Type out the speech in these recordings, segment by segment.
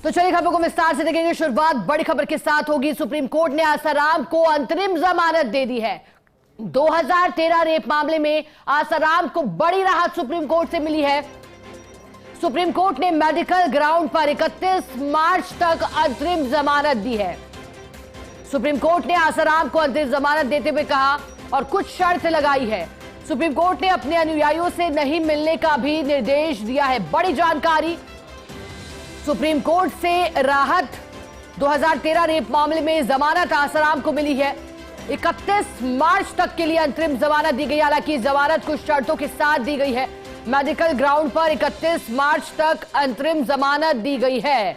तो चलिए खबरों को विस्तार से देखेंगे। शुरुआत बड़ी खबर के साथ होगी। सुप्रीम कोर्ट ने आसाराम को अंतरिम जमानत दे दी है। 2013 रेप मामले में आसाराम को बड़ी राहत सुप्रीम कोर्ट से मिली है। सुप्रीम कोर्ट ने मेडिकल ग्राउंड पर 31 मार्च तक अंतरिम जमानत दी है। सुप्रीम कोर्ट ने आसाराम को अंतरिम जमानत देते हुए कहा और कुछ शर्त लगाई है। सुप्रीम कोर्ट ने अपने अनुयायियों से नहीं मिलने का भी निर्देश दिया है। बड़ी जानकारी, सुप्रीम कोर्ट से राहत। 2013 रेप मामले में जमानत आसाराम को मिली है। 31 मार्च तक के लिए अंतरिम जमानत दी गई। हालांकि जमानत कुछ शर्तों के साथ दी गई है। मेडिकल ग्राउंड पर 31 मार्च तक अंतरिम जमानत दी गई है।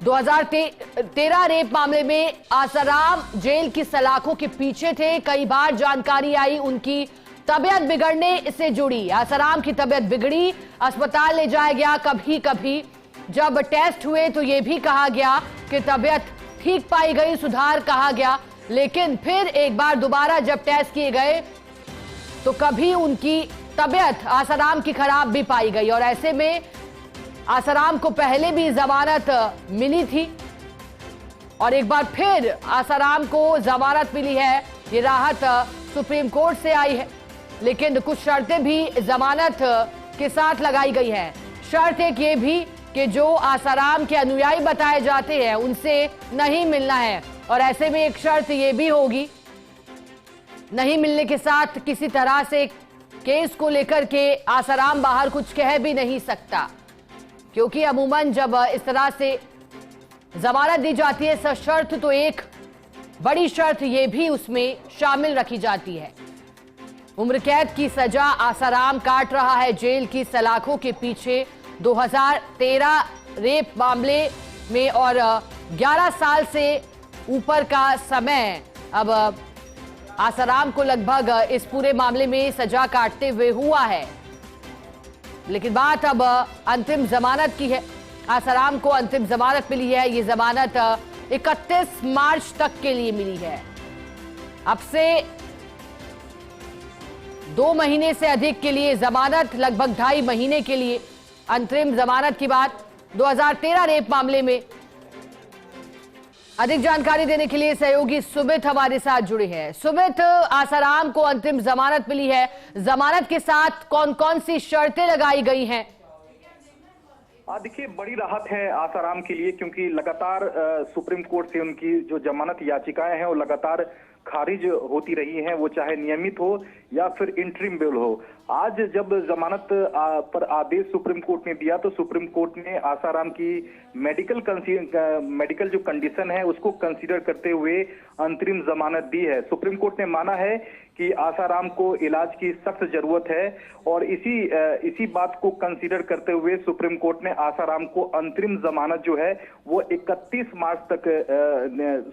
2013 रेप मामले में आसाराम जेल की सलाखों के पीछे थे। कई बार जानकारी आई उनकी तबीयत बिगड़ने से जुड़ी। आसाराम की तबीयत बिगड़ी, अस्पताल ले जाया गया। कभी कभी जब टेस्ट हुए तो यह भी कहा गया कि तबीयत ठीक पाई गई, सुधार कहा गया। लेकिन फिर एक बार दोबारा जब टेस्ट किए गए तो कभी उनकी तबीयत आसाराम की खराब भी पाई गई। और ऐसे में आसाराम को पहले भी जमानत मिली थी और एक बार फिर आसाराम को जमानत मिली है। ये राहत सुप्रीम कोर्ट से आई है, लेकिन कुछ शर्तें भी जमानत के साथ लगाई गई हैं। शर्त एक ये भी कि जो आसाराम के अनुयायी बताए जाते हैं उनसे नहीं मिलना है। और ऐसे में एक शर्त ये भी होगी, नहीं मिलने के साथ किसी तरह से केस को लेकर के आसाराम बाहर कुछ कह भी नहीं सकता, क्योंकि अमूमन जब इस तरह से जमानत दी जाती है सशर्त तो एक बड़ी शर्त ये भी उसमें शामिल रखी जाती है। उम्र कैद की सजा आसाराम काट रहा है जेल की सलाखों के पीछे। 2013 रेप मामले में और 11 साल से ऊपर का समय अब आसाराम को लगभग इस पूरे मामले में सजा काटते हुए हुआ है। लेकिन बात अब अंतिम जमानत की है। आसाराम को अंतिम जमानत मिली है। ये जमानत 31 मार्च तक के लिए मिली है। अब से 2 महीने से अधिक के लिए जमानत, लगभग 2.5 महीने के लिए अंतरिम जमानत की बात 2013 रेप मामले में। अधिक जानकारी देने के लिए सहयोगी सुमित हमारे साथ जुड़े हैं। सुमित, आसाराम को अंतरिम जमानत मिली है। जमानत के साथ कौन कौन सी शर्तें लगाई गई हैं? देखिए, बड़ी राहत है आसाराम के लिए, क्योंकि लगातार सुप्रीम कोर्ट से उनकी जो जमानत याचिकाएं हैं वो लगातार खारिज होती रही हैं, वो चाहे नियमित हो या फिर इंटरिम बेल हो। आज जब जमानत पर आदेश सुप्रीम कोर्ट ने दिया तो सुप्रीम कोर्ट ने आसाराम की मेडिकल जो कंडीशन है उसको कंसीडर करते हुए अंतरिम जमानत दी है। सुप्रीम कोर्ट ने माना है कि आसाराम को इलाज की सख्त जरूरत है और इसी बात को कंसीडर करते हुए सुप्रीम कोर्ट ने आसाराम को अंतरिम जमानत जो है वो 31 मार्च तक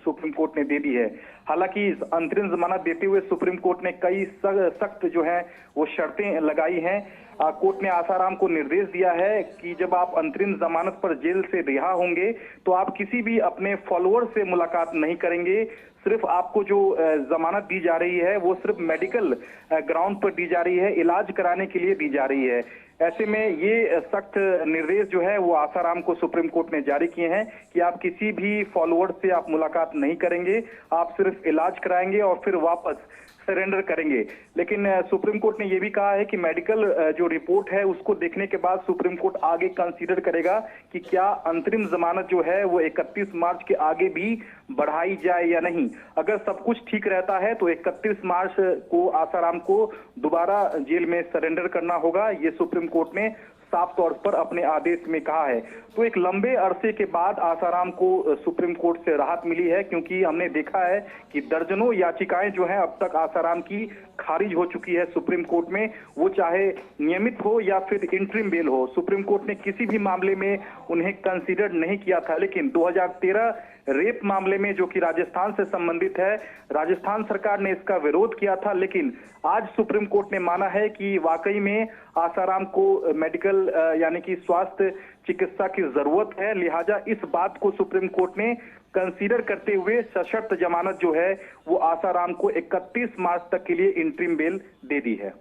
सुप्रीम कोर्ट ने दे दी है। हालांकि इस अंतरिम जमानत देते हुए सुप्रीम कोर्ट ने कई सख्त जो है वो शर्तें लगाई हैं। कोर्ट ने आसाराम को निर्देश दिया है कि जब आप अंतरिम जमानत पर जेल से रिहा होंगे तो आप किसी भी अपने फॉलोअर से मुलाकात नहीं करेंगे। सिर्फ आपको जो जमानत दी जा रही है वो सिर्फ मेडिकल ग्राउंड पर दी जा रही है, इलाज कराने के लिए दी जा रही है। ऐसे में ये सख्त निर्देश जो है वो आसाराम को सुप्रीम कोर्ट ने जारी किए हैं कि आप किसी भी फॉलोअर से आप मुलाकात नहीं करेंगे, आप सिर्फ इलाज कराएंगे और फिर वापस सरेंडर करेंगे। लेकिन सुप्रीम कोर्ट ने यह भी कहा है कि मेडिकल जो रिपोर्ट है उसको देखने के बाद सुप्रीम कोर्ट आगे कंसीडर करेगा कि क्या अंतरिम जमानत जो है वो 31 मार्च के आगे भी बढ़ाई जाए या नहीं। अगर सब कुछ ठीक रहता है तो 31 मार्च को आसाराम को दोबारा जेल में सरेंडर करना होगा। ये सुप्रीम कोर्ट ने साफ तौर पर अपने आदेश में कहा है। तो एक लंबे अरसे के बाद आसाराम को सुप्रीम कोर्ट से राहत मिली है, क्योंकि हमने देखा है कि दर्जनों याचिकाएं जो हैं अब तक आसाराम की खारिज हो चुकी है सुप्रीम कोर्ट में, वो चाहे नियमित हो या फिर इंटरिम बेल हो। सुप्रीम कोर्ट ने किसी भी मामले में उन्हें कंसीडर नहीं किया था, लेकिन 2013 रेप मामले में जो कि राजस्थान से संबंधित है, राजस्थान सरकार ने इसका विरोध किया था। लेकिन आज सुप्रीम कोर्ट ने माना है कि वाकई में आसाराम को मेडिकल यानी कि स्वास्थ्य चिकित्सा की जरूरत है, लिहाजा इस बात को सुप्रीम कोर्ट ने कंसीडर करते हुए सशर्त जमानत जो है वो आसाराम को 31 मार्च तक के लिए इंटरिम बेल दे दी है।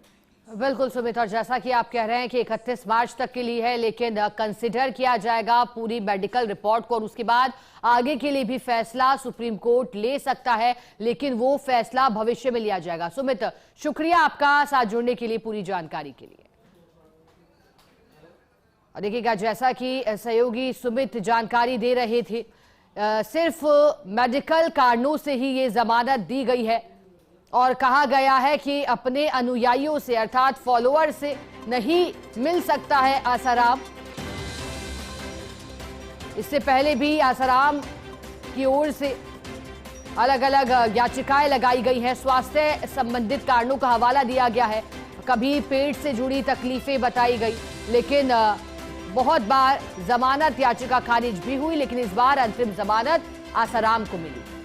बिल्कुल सुमित, और जैसा कि आप कह रहे हैं कि 31 मार्च तक के लिए है, लेकिन कंसिडर किया जाएगा पूरी मेडिकल रिपोर्ट को और उसके बाद आगे के लिए भी फैसला सुप्रीम कोर्ट ले सकता है, लेकिन वो फैसला भविष्य में लिया जाएगा। सुमित, शुक्रिया आपका साथ जुड़ने के लिए, पूरी जानकारी के लिए। और देखिएगा, जैसा कि सहयोगी सुमित जानकारी दे रहे थे, सिर्फ मेडिकल कारणों से ही ये जमानत दी गई है और कहा गया है कि अपने अनुयायियों से अर्थात फॉलोअर से नहीं मिल सकता है आसाराम। इससे पहले भी आसाराम की ओर से अलग अलग याचिकाएं लगाई गई हैं, स्वास्थ्य संबंधित कारणों का हवाला दिया गया है, कभी पेट से जुड़ी तकलीफें बताई गई, लेकिन बहुत बार जमानत याचिका खारिज भी हुई, लेकिन इस बार अंतरिम जमानत आसाराम को मिली।